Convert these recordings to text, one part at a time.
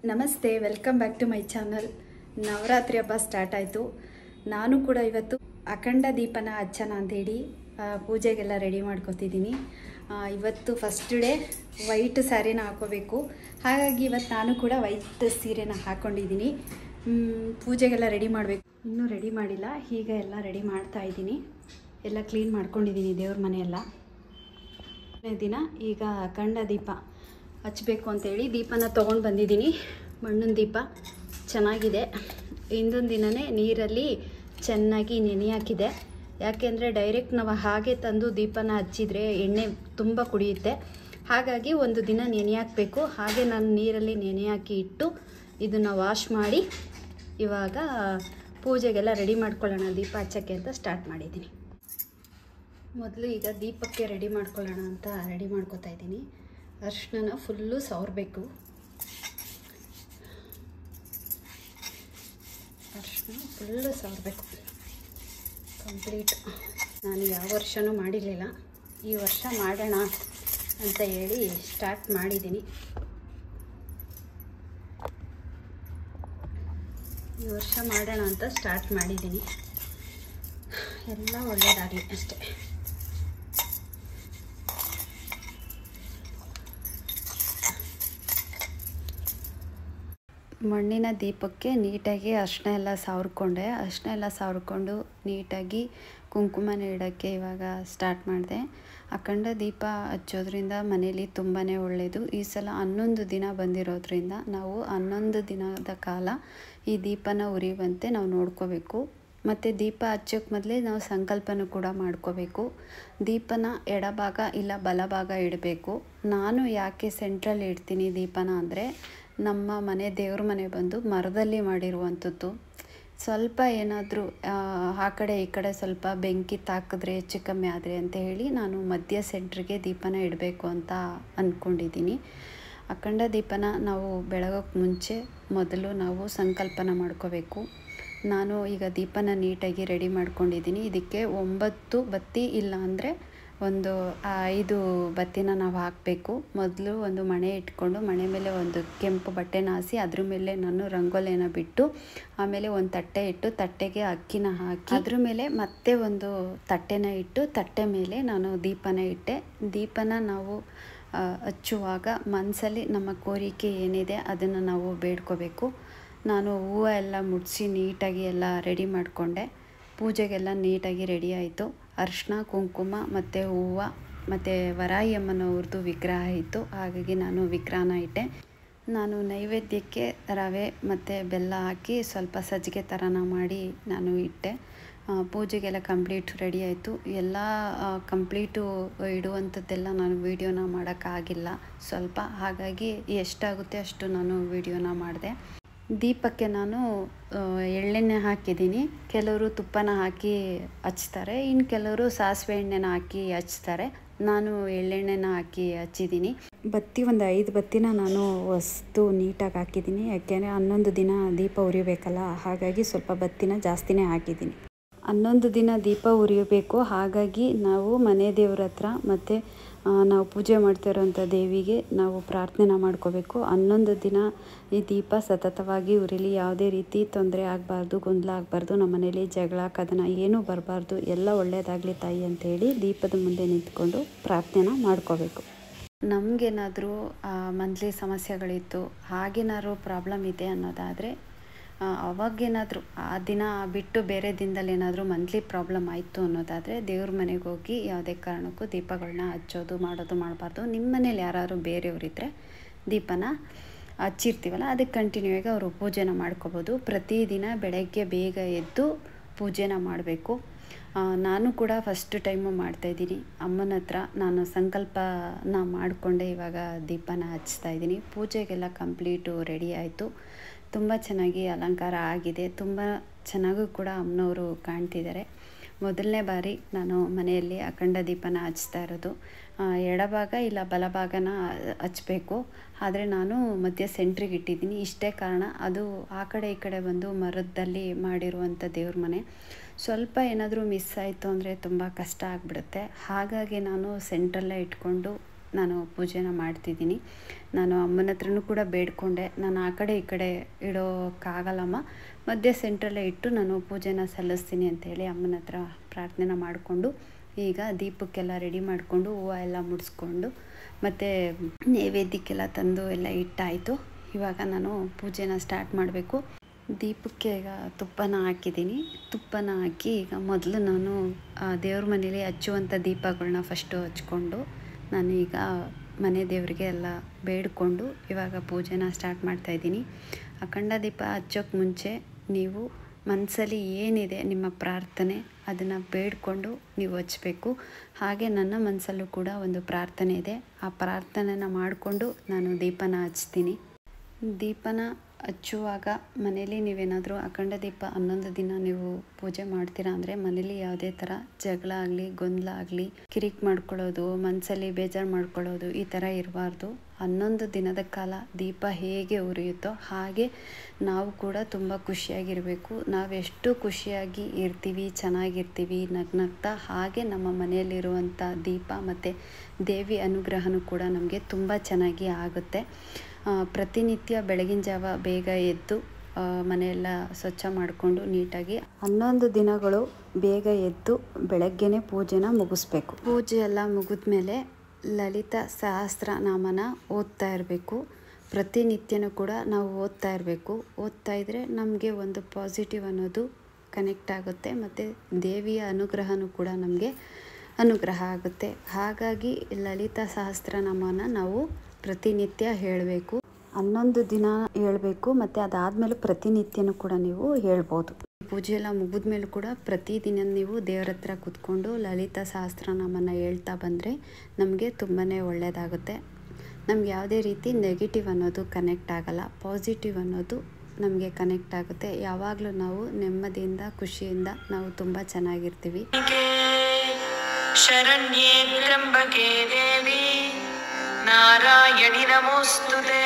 ನಮಸ್ತೆ, welcome back to my channel. Navratri ಹಬ್ಬ start ಆಯಿತು. ನಾನು ಕೂಡ ಇವತ್ತು ಅಖಂಡ ದೀಪನ ಹಚ್ಚೋಣ ಅಂಥೇಳಿ ಪೂಜೆಗೆಲ್ಲ ರೆಡಿ ಮಾಡ್ಕೊತಿದ್ದೀನಿ. ಇವತ್ತು ಫಸ್ಟ್ ಡೇ ವೈಟ್ ಸ್ಯಾರಿನ ಹಾಕೋಬೇಕು. ಹಾಗಾಗಿ ಇವತ್ತು ನಾನು ಕೂಡ ವೈಟ್ ಸೀರೆನ ಹಾಕ್ಕೊಂಡಿದ್ದೀನಿ. ಪೂಜೆಗೆಲ್ಲ ರೆಡಿ ಮಾಡಬೇಕು. ಇನ್ನೂ ರೆಡಿ ಮಾಡಿಲ್ಲ, ಈಗ ಎಲ್ಲ ರೆಡಿ ಮಾಡ್ತಾ ಇದ್ದೀನಿ. ಎಲ್ಲ ಕ್ಲೀನ್ ಮಾಡ್ಕೊಂಡಿದ್ದೀನಿ ದೇವ್ರ ಮನೆಯೆಲ್ಲ. ದಿನ ಈಗ ಅಖಂಡ ದೀಪ ಹಚ್ಚಬೇಕು ಅಂತೇಳಿ ದೀಪನ ತೊಗೊಂಡು ಬಂದಿದ್ದೀನಿ. ಮಣ್ಣಿನ ದೀಪ ಚೆನ್ನಾಗಿದೆ. ಹಿಂದೊಂದು ದಿನವೇ ನೀರಲ್ಲಿ ಚೆನ್ನಾಗಿ ನೆನೆ ಹಾಕಿದೆ. ಯಾಕೆಂದರೆ ಡೈರೆಕ್ಟ್ ನಾವು ಹಾಗೆ ತಂದು ದೀಪನ ಹಚ್ಚಿದರೆ ಎಣ್ಣೆ ತುಂಬ ಕುಡಿಯುತ್ತೆ. ಹಾಗಾಗಿ ಒಂದು ದಿನ ನೆನೆ ಹಾಕಬೇಕು. ಹಾಗೆ ನಾನು ನೀರಲ್ಲಿ ನೆನೆ ಹಾಕಿ ಇಟ್ಟು ಇದನ್ನು ವಾಶ್ ಮಾಡಿ ಇವಾಗ ಪೂಜೆಗೆಲ್ಲ ರೆಡಿ ಮಾಡ್ಕೊಳ್ಳೋಣ, ದೀಪ ಹಚ್ಚೋಕ್ಕೆ ಅಂತ ಸ್ಟಾರ್ಟ್ ಮಾಡಿದ್ದೀನಿ. ಮೊದಲು ಈಗ ದೀಪಕ್ಕೆ ರೆಡಿ ಮಾಡ್ಕೊಳ್ಳೋಣ ಅಂತ ರೆಡಿ ಮಾಡ್ಕೊತಾ ಇದ್ದೀನಿ. ಅರಿಶಿನ ಫುಲ್ಲು ಸವರಬೇಕು. ಅರಿಶಿನ ಫುಲ್ಲು ಸವರಬೇಕು ಕಂಪ್ಲೀಟ್. ನಾನು ಯಾವ ವರ್ಷವೂ ಮಾಡಿರಲಿಲ್ಲ, ಈ ವರ್ಷ ಮಾಡೋಣ ಅಂತ ಹೇಳಿ ಸ್ಟಾರ್ಟ್ ಮಾಡಿದ್ದೀನಿ. ಈ ವರ್ಷ ಮಾಡೋಣ ಅಂತ ಸ್ಟಾರ್ಟ್ ಮಾಡಿದ್ದೀನಿ. ಎಲ್ಲ ಒಳ್ಳೆಯದಾಗಲಿ ಅಷ್ಟೇ. ಮಣ್ಣಿನ ದೀಪಕ್ಕೆ ನೀಟಾಗಿ ಅರಿಶಿನ ಎಲ್ಲ ಸವರ್ಕೊಂಡೆ. ಅರಿಶಿನ ಎಲ್ಲ ಸವರ್ಕೊಂಡು ನೀಟಾಗಿ ಕುಂಕುಮನ ಇಡೋಕ್ಕೆ ಇವಾಗ ಸ್ಟಾರ್ಟ್ ಮಾಡಿದೆ. ಅಖಂಡ ದೀಪ ಹಚ್ಚೋದ್ರಿಂದ ಮನೇಲಿ ತುಂಬಾ ಒಳ್ಳೆಯದು. ಈ ಸಲ 11 ದಿನ ಬಂದಿರೋದ್ರಿಂದ ನಾವು 11 ದಿನದ ಕಾಲ ಈ ದೀಪನ ಉರಿಯುವಂತೆ ನಾವು ನೋಡ್ಕೋಬೇಕು. ಮತ್ತು ದೀಪ ಹಚ್ಚೋಕ್ಕೆ ಮೊದಲೇ ನಾವು ಸಂಕಲ್ಪನೂ ಕೂಡ ಮಾಡ್ಕೋಬೇಕು. ದೀಪನ ಎಡಭಾಗ ಇಲ್ಲ ಬಲಭಾಗ ಇಡಬೇಕು. ನಾನು ಯಾಕೆ ಸೆಂಟ್ರಲ್ಲಿ ಇಡ್ತೀನಿ ದೀಪನ ಅಂದರೆ, ನಮ್ಮ ಮನೆ ದೇವ್ರ ಮನೆ ಬಂದು ಮರದಲ್ಲಿ ಮಾಡಿರುವಂಥದ್ದು. ಸ್ವಲ್ಪ ಏನಾದರೂ ಆ ಕಡೆ ಈ ಕಡೆ ಸ್ವಲ್ಪ ಬೆಂಕಿ ತಾಕಿದ್ರೆ ಹೆಚ್ಚು ಕಮ್ಮಿ ಆದರೆ ಅಂತ ಹೇಳಿ ನಾನು ಮಧ್ಯ ಸೆಂಟ್ರಿಗೆ ದೀಪನ ಇಡಬೇಕು ಅಂತ ಅಂದ್ಕೊಂಡಿದ್ದೀನಿ. ಅಖಂಡ ದೀಪನ ನಾವು ಬೆಳಗೋಕ್ಕೆ ಮುಂಚೆ ಮೊದಲು ನಾವು ಸಂಕಲ್ಪನ ಮಾಡ್ಕೋಬೇಕು. ನಾನು ಈಗ ದೀಪನ ನೀಟಾಗಿ ರೆಡಿ ಮಾಡ್ಕೊಂಡಿದ್ದೀನಿ. ಇದಕ್ಕೆ 9 ಬತ್ತಿ ಇಲ್ಲ ಅಂದರೆ ಒಂದು 5 ಬತ್ತಿನ ನಾವು ಹಾಕಬೇಕು. ಮೊದಲು ಒಂದು ಮಣೆ ಇಟ್ಕೊಂಡು ಮಣೆ ಮೇಲೆ ಒಂದು ಕೆಂಪು ಬಟ್ಟೆನ ಹಾಸಿ ಅದ್ರ ಮೇಲೆ ನಾನು ರಂಗೋಲಿನ ಬಿಟ್ಟು ಆಮೇಲೆ ಒಂದು ತಟ್ಟೆ ಇಟ್ಟು ತಟ್ಟೆಗೆ ಅಕ್ಕಿನ ಹಾಕಿ ಅದ್ರ ಮೇಲೆ ಮತ್ತೆ ಒಂದು ತಟ್ಟೆನ ಇಟ್ಟು ತಟ್ಟೆ ಮೇಲೆ ನಾನು ದೀಪನ ಇಟ್ಟೆ. ದೀಪನ ನಾವು ಹಚ್ಚುವಾಗ ಮನಸ್ಸಲ್ಲಿ ನಮ್ಮ ಕೋರಿಕೆ ಏನಿದೆ ಅದನ್ನು ನಾವು ಬೇಡ್ಕೋಬೇಕು. ನಾನು ಹೂವು ಎಲ್ಲ ಮುಡಿಸಿ ನೀಟಾಗಿ ಎಲ್ಲ ರೆಡಿ ಮಾಡಿಕೊಂಡೆ. ಪೂಜೆಗೆಲ್ಲ ನೀಟಾಗಿ ರೆಡಿ ಆಯಿತು. ಅರಿಶಿನ, ಕುಂಕುಮ ಮತ್ತು ಹೂವು ಮತ್ತು ವರಾಹಿ ಅಮ್ಮನವ್ರದ್ದು ವಿಗ್ರಹ ಇತ್ತು. ಹಾಗಾಗಿ ನಾನು ವಿಗ್ರಹನ ಇಟ್ಟೆ. ನಾನು ನೈವೇದ್ಯಕ್ಕೆ ರವೆ ಮತ್ತು ಬೆಲ್ಲ ಹಾಕಿ ಸ್ವಲ್ಪ ಸಜ್ಜಿಗೆ ಥರನ ಮಾಡಿ ನಾನು ಇಟ್ಟೆ. ಪೂಜೆಗೆಲ್ಲ ಕಂಪ್ಲೀಟ್ ರೆಡಿ ಆಯಿತು. ಎಲ್ಲ ಕಂಪ್ಲೀಟು ಇಡುವಂಥದ್ದೆಲ್ಲ ನಾನು ವೀಡಿಯೋನ ಮಾಡೋಕ್ಕಾಗಿಲ್ಲ ಸ್ವಲ್ಪ. ಹಾಗಾಗಿ ಎಷ್ಟಾಗುತ್ತೆ ಅಷ್ಟು ನಾನು ವೀಡಿಯೋನ ಮಾಡಿದೆ. ದೀಪಕ್ಕೆ ನಾನು ಎಳ್ಳೆಣ್ಣೆ ಹಾಕಿದ್ದೀನಿ. ಕೆಲವರು ತುಪ್ಪನ ಹಾಕಿ ಹಚ್ತಾರೆ, ಇನ್ನು ಕೆಲವರು ಸಾಸಿವೆ ಎಣ್ಣೆನ ಹಾಕಿ ಹಚ್ತಾರೆ. ನಾನು ಎಳ್ಳೆಣ್ಣೆನ ಹಾಕಿ ಹಚ್ಚಿದ್ದೀನಿ. ಬತ್ತಿ ಒಂದು 5 ಬತ್ತಿನ ನಾನು ಹೊಸ್ತು ನೀಟಾಗಿ ಹಾಕಿದ್ದೀನಿ. ಯಾಕೆಂದರೆ 11 ದಿನ ದೀಪ ಉರಿಯಬೇಕಲ್ಲ, ಹಾಗಾಗಿ ಸ್ವಲ್ಪ ಬತ್ತಿನ ಜಾಸ್ತಿನೇ ಹಾಕಿದ್ದೀನಿ. 11 ದಿನ ದೀಪ ಉರಿಯಬೇಕು. ಹಾಗಾಗಿ ನಾವು ಮನೆ ದೇವ್ರ ಹತ್ರ ಮತ್ತು ನಾವು ಪೂಜೆ ಮಾಡ್ತಿರೋಂಥ ದೇವಿಗೆ ನಾವು ಪ್ರಾರ್ಥನೆ ಮಾಡ್ಕೋಬೇಕು. 11 ದಿನ ಈ ದೀಪ ಸತತವಾಗಿ ಉರಿಲಿ, ಯಾವುದೇ ರೀತಿ ತೊಂದರೆ ಆಗಬಾರ್ದು, ಗೊಂದಲ ಆಗಬಾರ್ದು, ನಮ್ಮ ಮನೇಲಿ ಜಗಳ ಕದನ ಏನೂ ಬರಬಾರ್ದು, ಎಲ್ಲ ಒಳ್ಳೆಯದಾಗಲಿ ತಾಯಿ ಅಂತೇಳಿ ದೀಪದ ಮುಂದೆ ನಿಂತ್ಕೊಂಡು ಪ್ರಾರ್ಥನೆ ಮಾಡ್ಕೋಬೇಕು. ನಮಗೇನಾದರೂ ಮಂತ್ಲಿ ಸಮಸ್ಯೆಗಳಿತ್ತು, ಹಾಗೇನಾದ್ರು ಪ್ರಾಬ್ಲಮ್ ಇದೆ ಅನ್ನೋದಾದರೆ ಅವಾಗೇನಾದರೂ ಆ ದಿನ ಬಿಟ್ಟು ಬೇರೆ ದಿನದಲ್ಲಿ ಏನಾದರೂ ಮಂತ್ಲಿ ಪ್ರಾಬ್ಲಮ್ ಆಯಿತು ಅನ್ನೋದಾದರೆ ದೇವ್ರ ಮನೆಗೆ ಹೋಗಿ ಯಾವುದೇ ಕಾರಣಕ್ಕೂ ದೀಪಗಳನ್ನ ಹಚ್ಚೋದು ಮಾಡೋದು ಮಾಡಬಾರ್ದು. ನಿಮ್ಮ ಮನೇಲಿ ಯಾರಾದ್ರು ಬೇರೆಯವರಿದ್ದರೆ ದೀಪನ ಹಚ್ಚಿರ್ತೀವಲ್ಲ ಅದಕ್ಕೆ ಕಂಟಿನ್ಯೂ ಆಗಿ ಅವರು ಪೂಜೆನ ಮಾಡ್ಕೋಬೋದು. ಪ್ರತಿದಿನ ಬೆಳಗ್ಗೆ ಬೇಗ ಎದ್ದು ಪೂಜೆನ ಮಾಡಬೇಕು. ನಾನು ಕೂಡ ಫಸ್ಟ್ ಟೈಮು ಮಾಡ್ತಾಯಿದ್ದೀನಿ. ಅಮ್ಮನ ಹತ್ರ ನಾನು ಸಂಕಲ್ಪನ ಮಾಡಿಕೊಂಡೆ ಇವಾಗ ದೀಪನ ಹಚ್ತಾಯಿದ್ದೀನಿ. ಪೂಜೆಗೆಲ್ಲ ಕಂಪ್ಲೀಟು ರೆಡಿ ಆಯಿತು. ತುಂಬ ಚೆನ್ನಾಗಿ ಅಲಂಕಾರ ಆಗಿದೆ. ತುಂಬ ಚೆನ್ನಾಗೂ ಕೂಡ ಅಮ್ಮನವರು ಕಾಣ್ತಿದ್ದಾರೆ. ಮೊದಲನೇ ಬಾರಿ ನಾನು ಮನೆಯಲ್ಲಿ ಅಖಂಡ ದೀಪನ ಹಚ್ತಾ ಇರೋದು. ಎಡಭಾಗ ಇಲ್ಲ ಬಲಭಾಗನ ಹಚ್ಚಬೇಕು. ಆದರೆ ನಾನು ಮಧ್ಯ ಸೆಂಟ್ರಿಗೆ ಇಟ್ಟಿದ್ದೀನಿ. ಇಷ್ಟೇ ಕಾರಣ, ಅದು ಆ ಕಡೆ ಈ ಕಡೆ ಬಂದು ಮರದಲ್ಲಿ ಮಾಡಿರುವಂಥ ದೇವ್ರ ಮನೆ. ಸ್ವಲ್ಪ ಏನಾದರೂ ಮಿಸ್ ಆಯಿತು ಅಂದರೆ ತುಂಬ ಕಷ್ಟ ಆಗಿಬಿಡುತ್ತೆ. ಹಾಗಾಗಿ ನಾನು ಸೆಂಟ್ರಲ್ಲೇ ಇಟ್ಕೊಂಡು ನಾನು ಪೂಜೆನ ಮಾಡ್ತಿದ್ದೀನಿ. ನಾನು ಅಮ್ಮನ ಹತ್ರನೂ ಕೂಡ ಬೇಡ್ಕೊಂಡೆ, ನಾನು ಆ ಕಡೆ ಈ ಕಡೆ ಇಡೋಕ್ಕಾಗಲ್ಲಮ್ಮ, ಮಧ್ಯೆ ಸೆಂಟ್ರಲ್ಲೇ ಇಟ್ಟು ನಾನು ಪೂಜೆನ ಸಲ್ಲಿಸ್ತೀನಿ ಅಂತೇಳಿ ಅಮ್ಮನ ಹತ್ರ ಪ್ರಾರ್ಥನೆ ಮಾಡಿಕೊಂಡು ಈಗ ದೀಪಕ್ಕೆಲ್ಲ ರೆಡಿ ಮಾಡಿಕೊಂಡು ಹೂವು ಎಲ್ಲ ಮುಡಿಸ್ಕೊಂಡು ಮತ್ತು ನೈವೇದ್ಯಕ್ಕೆಲ್ಲ ತಂದು ಎಲ್ಲ ಇಟ್ಟಾಯಿತು. ಇವಾಗ ನಾನು ಪೂಜೆನ ಸ್ಟಾರ್ಟ್ ಮಾಡಬೇಕು. ದೀಪಕ್ಕೆ ಈಗ ತುಪ್ಪನ ಹಾಕಿದ್ದೀನಿ. ತುಪ್ಪನ ಹಾಕಿ ಈಗ ಮೊದಲು ನಾನು ದೇವ್ರ ಮನೇಲಿ ಹಚ್ಚುವಂಥ ದೀಪಗಳನ್ನ ಫಸ್ಟು ಹಚ್ಕೊಂಡು ನಾನು ಈಗ ಮನೆ ದೇವರಿಗೆ ಎಲ್ಲ ಬೇಡಿಕೊಂಡು ಇವಾಗ ಪೂಜೆನ ಸ್ಟಾರ್ಟ್ ಮಾಡ್ತಾಯಿದ್ದೀನಿ. ಅಖಂಡ ದೀಪ ಹಚ್ಚೋಕ್ಕೆ ಮುಂಚೆ ನೀವು ಮನಸ್ಸಲ್ಲಿ ಏನಿದೆ ನಿಮ್ಮ ಪ್ರಾರ್ಥನೆ ಅದನ್ನು ಬೇಡಿಕೊಂಡು ನೀವು ಹಚ್ಚಬೇಕು. ಹಾಗೆ ನನ್ನ ಮನಸ್ಸಲ್ಲೂ ಕೂಡ ಒಂದು ಪ್ರಾರ್ಥನೆ ಇದೆ, ಆ ಪ್ರಾರ್ಥನೆನ ಮಾಡಿಕೊಂಡು ನಾನು ದೀಪನ ಹಚ್ತೀನಿ. ದೀಪನ ಹಚ್ಚುವಾಗ ಮನೇಲಿ ನೀವೇನಾದರೂ ಅಖಂಡ ದೀಪ 11 ದಿನ ನೀವು ಪೂಜೆ ಮಾಡ್ತೀರಾ ಅಂದರೆ ಮನೇಲಿ ಯಾವುದೇ ಥರ ಜಗಳ ಆಗಲಿ ಗೊಂದಲ ಆಗಲಿ ಕಿರಿಕ್ ಮಾಡ್ಕೊಳ್ಳೋದು ಮನಸ್ಸಲ್ಲಿ ಬೇಜಾರು ಮಾಡ್ಕೊಳ್ಳೋದು ಈ ಥರ ಇರಬಾರ್ದು. 11 ದಿನದ ಕಾಲ ದೀಪ ಹೇಗೆ ಉರಿಯುತ್ತೋ ಹಾಗೆ ನಾವು ಕೂಡ ತುಂಬ ಖುಷಿಯಾಗಿರಬೇಕು. ನಾವೆಷ್ಟು ಖುಷಿಯಾಗಿ ಇರ್ತೀವಿ, ಚೆನ್ನಾಗಿರ್ತೀವಿ, ನಗ್ನಗ್ತಾ, ಹಾಗೆ ನಮ್ಮ ಮನೆಯಲ್ಲಿರುವಂಥ ದೀಪ ಮತ್ತು ದೇವಿ ಅನುಗ್ರಹನೂ ಕೂಡ ನಮಗೆ ತುಂಬ ಚೆನ್ನಾಗಿ ಆಗುತ್ತೆ. ಪ್ರತಿನಿತ್ಯ ಬೆಳಗಿನ ಜಾವ ಬೇಗ ಎದ್ದು ಮನೆಯೆಲ್ಲ ಸ್ವಚ್ಛ ಮಾಡಿಕೊಂಡು ನೀಟಾಗಿ 11 ದಿನಗಳು ಬೇಗ ಎದ್ದು ಬೆಳಗ್ಗೆನೇ ಪೂಜೆನ ಮುಗಿಸ್ಬೇಕು. ಪೂಜೆ ಎಲ್ಲ ಮುಗಿದ್ಮೇಲೆ ಲಲಿತಾ ಸಹಸ್ರನಾಮನ ಓದ್ತಾ ಇರಬೇಕು. ಪ್ರತಿನಿತ್ಯನೂ ಕೂಡ ನಾವು ಓದ್ತಾ ಇರಬೇಕು. ಓದ್ತಾ ಇದ್ದರೆ ನಮಗೆ ಒಂದು ಪಾಸಿಟಿವ್ ಅನ್ನೋದು ಕನೆಕ್ಟ್ ಆಗುತ್ತೆ ಮತ್ತು ದೇವಿಯ ಅನುಗ್ರಹನೂ ಕೂಡ ನಮಗೆ ಅನುಗ್ರಹ ಆಗುತ್ತೆ. ಹಾಗಾಗಿ ಲಲಿತಾ ಸಹಸ್ರನಾಮನ ನಾವು ಪ್ರತಿನಿತ್ಯ ಹೇಳಬೇಕು. 11 ದಿನ ಹೇಳಬೇಕು ಮತ್ತು ಅದಾದಮೇಲೆ ಪ್ರತಿನಿತ್ಯನೂ ಕೂಡ ನೀವು ಹೇಳ್ಬೋದು. ಪೂಜೆ ಎಲ್ಲ ಮುಗಿದ ಮೇಲೂ ಕೂಡ ಪ್ರತಿದಿನ ನೀವು ದೇವರ ಹತ್ರ ಕೂತ್ಕೊಂಡು ಲಲಿತಾ ಸಹಸ್ರನಾಮನ ಹೇಳ್ತಾ ಬಂದರೆ ನಮಗೆ ತುಂಬಾ ಒಳ್ಳೆಯದಾಗುತ್ತೆ. ನಮ್ಗೆ ಯಾವುದೇ ರೀತಿ ನೆಗೆಟಿವ್ ಅನ್ನೋದು ಕನೆಕ್ಟ್ ಆಗಲ್ಲ, ಪಾಸಿಟಿವ್ ಅನ್ನೋದು ನಮಗೆ ಕನೆಕ್ಟ್ ಆಗುತ್ತೆ. ಯಾವಾಗಲೂ ನಾವು ನೆಮ್ಮದಿಯಿಂದ ಖುಷಿಯಿಂದ ನಾವು ತುಂಬ ಚೆನ್ನಾಗಿರ್ತೀವಿ. ಶರಣ್ಯೇ ತ್ರ್ಯಂಬಕೆ ದೇವಿ ನಾರಾಯಣಿ ನಮೋಸ್ತುತೆ.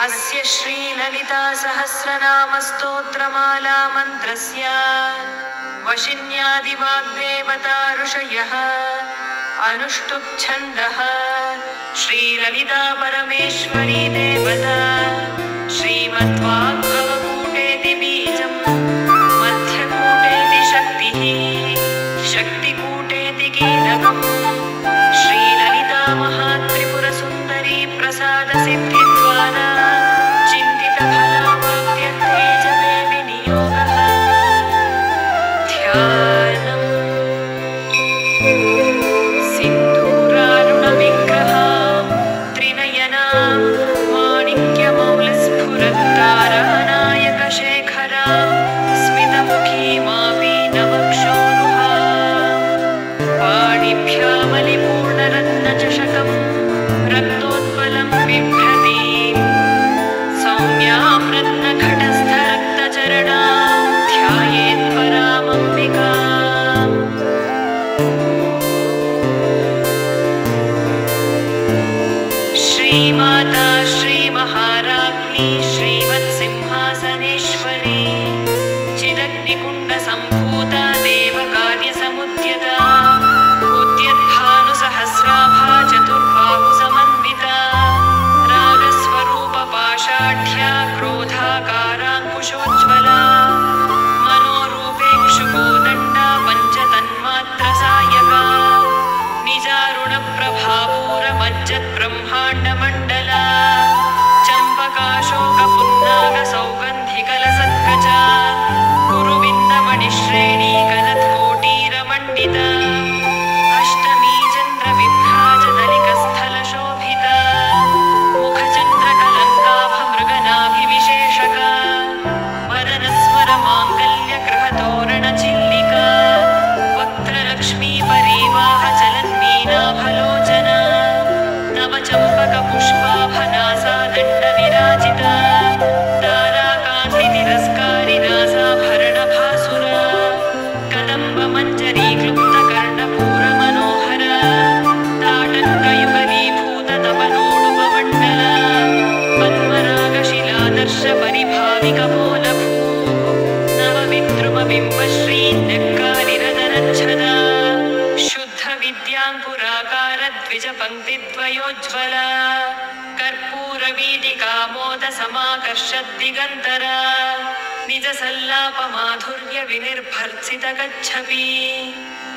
ಅಸ್ಯ ಶ್ರೀ ಲಲಿತಾ ಸಹಸ್ರನಾಮ ಸ್ತೋತ್ರಮಾಲಾ ಮಂತ್ರಸ್ಯ ವಶಿನ್ಯಾದಿವಾಗ್ದೇವತಾ ಋಷಯಃ ಅನುಷ್ಠುಪ್ ಛಂದಃ ಶ್ರೀ ಲಲಿತಾ ಪರಮೇಶ್ವರಿ ದೇವತಾ ಶ್ರೀಮದ್ವಾಗ್ಭವಕೂಟೇತಿ ಬೀಜಂ ಮಧ್ಯಕೂಟೇತಿ ಶಕ್ತಿಃ ಶಕ್ತಿಕೂಟೇತಿ ಕೀಲಕಂ ಶ್ರೀ ಲಲಿತಾ ಮಹಾತ್ರಿಪುರ ಸುಂದರಿ ಪ್ರಸಾದ ಸಿದ್ಧಿದ್ವಾರ ಚಿಂತಿತ ಫಲವಾಪ್ತ್ಯರ್ಥೇ ಜಪೇ ವಿನಿಯೋಗಃ ಧ್ಯಾನಂ ಸಿಂಧೂರಾರುಣ ವಿಗ್ರಹ ತ್ರಿನಯನಾ ಮಾಣಿಕ್ಯಮೌಲಸ್ಫುರತ್ತಾರಾನಾಯಕ ಶೇಖರ ಸ್ಮಿತಮುಖೀ ಮಾಪಿ ನಮಕ್ಷೋರುಹ ಪಾಣಿಭ್ಯಾಮಲಿಪೂರ್ಣರತ್ನಚಷಕಂ ರಕ್ತೋತ್ಪಲಂ ಬಿಭ್ರತೀಂ ಸೌಮ್ಯಾಂ ರತ್ನಘಟಸ್ಥರಕ್ತಚರಣಾಂ ಧ್ಯಾಯೇತ್ ಪರಾಮಂಬಿಕಾಂ. ಶ್ರೀಮಾತಾ ಶ್ರೀ ಮಹಾರಾಜ್ಞಿ ಶ್ರೀವತ್ಸಿಂಹಾಸನೇಶ್ವರಿ ಚಿದಗ್ನಿಕುಂಡ ಸಂಭೂತ ದೇವಕಾರ್ಯ ಸಮುದ್ಯತ ಉದ್ಯದ್ಭಾನು ಸಹಸ್ರಾಭಾ ಚತುರ್ಬಾಹು ಸಮನ್ವಿತ ರಾಗಸ್ವರೂಪ ಪಾಷಾಢ್ಯ ಕ್ರೋಧಾಕಾರಾಂಕುಶೋಜ್ವಲ ಮನೋರೂಪೇಕ್ಷುಕೋದಂಡ ಪಂಚತನ್ಮಾತ್ರ ಸಾಯಕ ನಿಜಾರುಣ ಪ್ರಭಾಪೂರ ಮಜ್ಜತ್ ಬ್ರಹ್ಮಾಂಡ ಮಂಡಲ ಚಂಪಕಾಶೋಕ ಪುನ್ನಾಗ ಸೌಗಂಧಿಕಲ ಸತ್ಕಚ ಗುರುವಿಂದ ಮಣಿಶ್ರೇಣಿ ಕನತ್ಕೋಟೀರ ಮಂಡಿತ ಅಷ್ಟಮೀ ಚಂದ್ರ ವಿಭ್ರಾಜ ದಲಿಕ ಸ್ಥಲ ಶೋಭಿತ ಮುಖಚಂದ್ರ ಕಲಂಕಾಭ ಮೃಗನಾಭಿ ವಿಶೇಷಕ ವರನಸ್ವರ ಮಾಂಗಲ್ಯ ಗೃಹ ತೋರಣ ಚಿಲ್ಲಿಕ ವಕ್ತ್ರಲಕ್ಷ್ಮೀ ಪರಿವಾಹ ಚಲನ್ಮೀನಾಭಲೋಚನ ನವಚಂಪಕ ಪುಷ್ಪಾಭನಾಸಾ ದಂಡ ವಿರಾಜಿತ ತಾರಾಕಾಂತಿ ತಿರಸ್ಕಾರಿ ನಾಸಾಭರಣ ಭಾಸುರ ಕದಂಬ ಮಂಜರಿ ಕ್ಲುಪ್ತ ಕರ್ಣಪೂರ ಮನೋಹರ ತಾಟಂಕ ಯುಗಲೀಭೂತ ತಪನೋಡುಪ ಮಂಡಲ ಪದ್ಮರಾಗ ಶಿಲಾದರ್ಶ ಪರಿಭಾವಿಕ ಮೂಲಭೂ ನವ ವಿದ್ರುಮ ಬಿಂಬ ಶ್ರೀ ನೆಕ್ಕಾಲಿರದರಚ್ಛದ ಶುದ್ಧ ವಿದ್ಯ द्विजपङ्क्तिद्वयोज्ज्वला कर्पूरवीटिकामोदसमाकर्षद्दिगन्तरा निजसल्लापमाधुर्यविनिर्भर्त्सितगच्छपि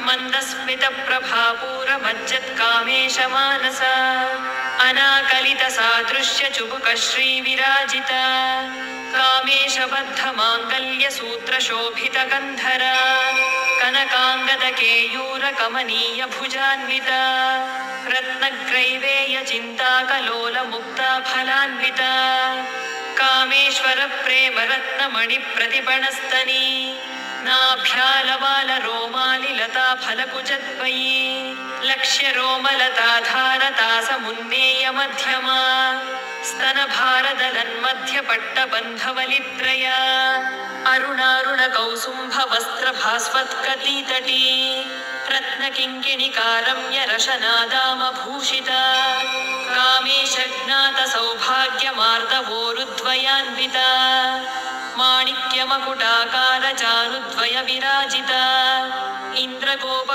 मन्दस्मितप्रभापूरमज्जत्कामेशमानसा अनाकलितसादृश्यचुबुकश्रीविराजिता कामेशबद्धमाङ्गल्यसूत्रशोभितगन्धरा कनकाङ्गदकेयूरकमनीयभुजान्विता रत्नग्रैवेयचिन्ताकलोलमुक्ता फलान्विता कामेश्वरप्रेमरत्नमणिप्रतिपणस्तनी नाभ्यालबालरोमालिलता फलकुचद्वयी लक्ष्यरोमलताधारता समुन्नेयमध्यमा स्तनभारदलन्मध्यपट्टबन्धवलित्रया अरुणारुणकौसुम्भवस्त्रभास्वत्कटीतटी रत्नकिङ्किणिकारम्यरशनादामभूषिता कामेशज्ञातसौभाग्यमार्दवोरुद्वयान्विता माणिक्यमकुटाकारचारुद्वयविराजिता इन्द्रगोप